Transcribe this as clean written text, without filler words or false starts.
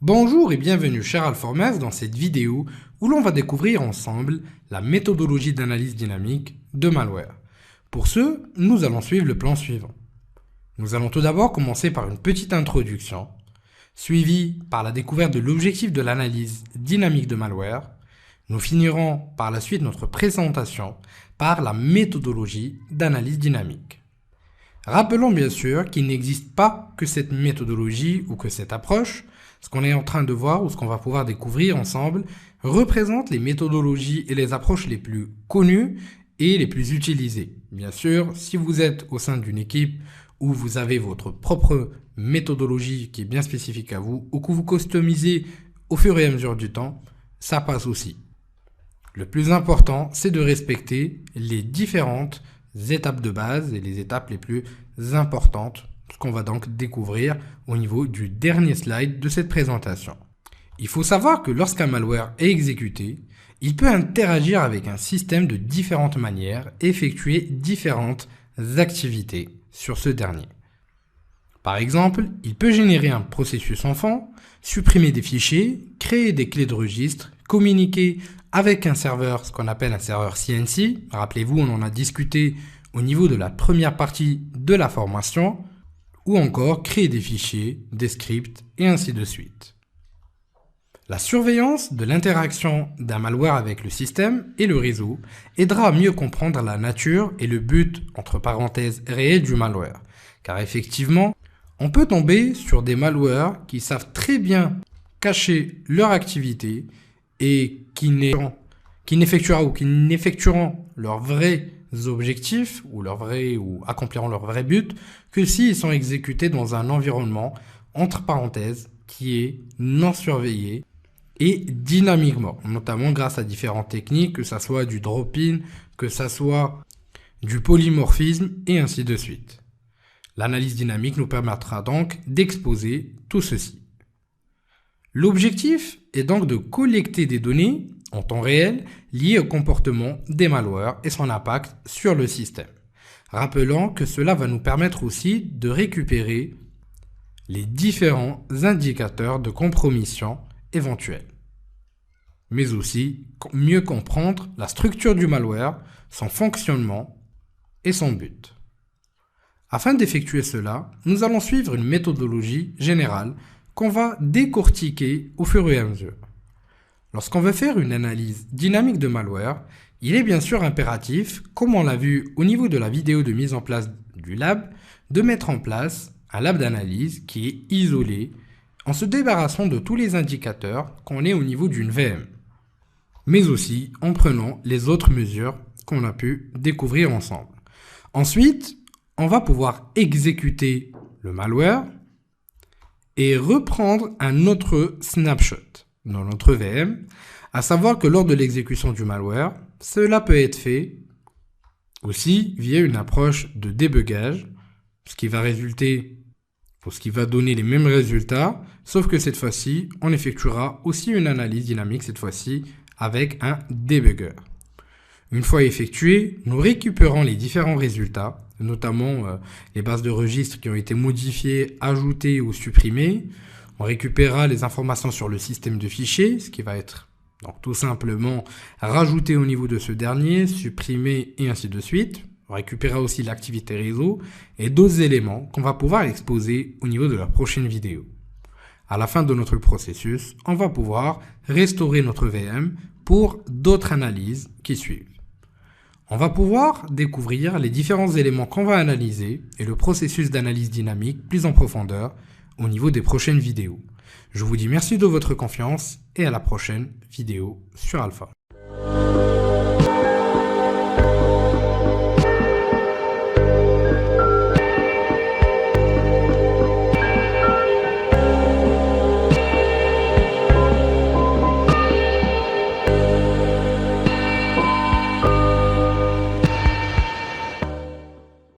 Bonjour et bienvenue cher Alformas dans cette vidéo où l'on va découvrir ensemble la méthodologie d'analyse dynamique de malware. Pour ce, nous allons suivre le plan suivant. Nous allons tout d'abord commencer par une petite introduction, suivie par la découverte de l'objectif de l'analyse dynamique de malware. Nous finirons par la suite notre présentation par la méthodologie d'analyse dynamique. Rappelons bien sûr qu'il n'existe pas que cette méthodologie ou que cette approche. Ce qu'on est en train de voir ou ce qu'on va pouvoir découvrir ensemble représente les méthodologies et les approches les plus connues et les plus utilisées. Bien sûr, si vous êtes au sein d'une équipe où vous avez votre propre méthodologie qui est bien spécifique à vous ou que vous customisez au fur et à mesure du temps, ça passe aussi. Le plus important, c'est de respecter les différentes étapes de base et les étapes les plus importantes, ce qu'on va donc découvrir au niveau du dernier slide de cette présentation. Il faut savoir que lorsqu'un malware est exécuté, il peut interagir avec un système de différentes manières et effectuer différentes activités sur ce dernier. Par exemple, il peut générer un processus enfant, supprimer des fichiers, créer des clés de registre, communiquer avec un serveur, ce qu'on appelle un serveur CNC. Rappelez-vous, on en a discuté au niveau de la première partie de la formation, ou encore créer des fichiers, des scripts et ainsi de suite. La surveillance de l'interaction d'un malware avec le système et le réseau aidera à mieux comprendre la nature et le but, entre parenthèses, réel du malware. Car effectivement, on peut tomber sur des malwares qui savent très bien cacher leur activité et qui n'effectueront leurs vrais objectifs ou accompliront leur vrai but que s'ils sont exécutés dans un environnement, entre parenthèses, qui est non surveillé et dynamiquement, notamment grâce à différentes techniques, que ça soit du drop-in, que ça soit du polymorphisme et ainsi de suite. L'analyse dynamique nous permettra donc d'exposer tout ceci. L'objectif est donc de collecter des données en temps réel liées au comportement des malwares et son impact sur le système. Rappelons que cela va nous permettre aussi de récupérer les différents indicateurs de compromission éventuels, mais aussi mieux comprendre la structure du malware, son fonctionnement et son but. Afin d'effectuer cela, nous allons suivre une méthodologie générale qu'on va décortiquer au fur et à mesure. Lorsqu'on veut faire une analyse dynamique de malware, il est bien sûr impératif, comme on l'a vu au niveau de la vidéo de mise en place du lab, de mettre en place un lab d'analyse qui est isolé en se débarrassant de tous les indicateurs qu'on ait au niveau d'une VM, mais aussi en prenant les autres mesures qu'on a pu découvrir ensemble. Ensuite, on va pouvoir exécuter le malware et reprendre un autre snapshot dans notre VM, à savoir que lors de l'exécution du malware, cela peut être fait aussi via une approche de débugage, ce qui va donner les mêmes résultats, sauf que cette fois-ci, on effectuera aussi une analyse dynamique, cette fois-ci avec un debugger. Une fois effectué, nous récupérons les différents résultats, notamment les bases de registres qui ont été modifiées, ajoutées ou supprimées. On récupérera les informations sur le système de fichiers, ce qui va être donc tout simplement rajouté au niveau de ce dernier, supprimé et ainsi de suite. On récupérera aussi l'activité réseau et d'autres éléments qu'on va pouvoir exposer au niveau de la prochaine vidéo. À la fin de notre processus, on va pouvoir restaurer notre VM pour d'autres analyses qui suivent. On va pouvoir découvrir les différents éléments qu'on va analyser et le processus d'analyse dynamique plus en profondeur au niveau des prochaines vidéos. Je vous dis merci de votre confiance et à la prochaine vidéo sur Alpha.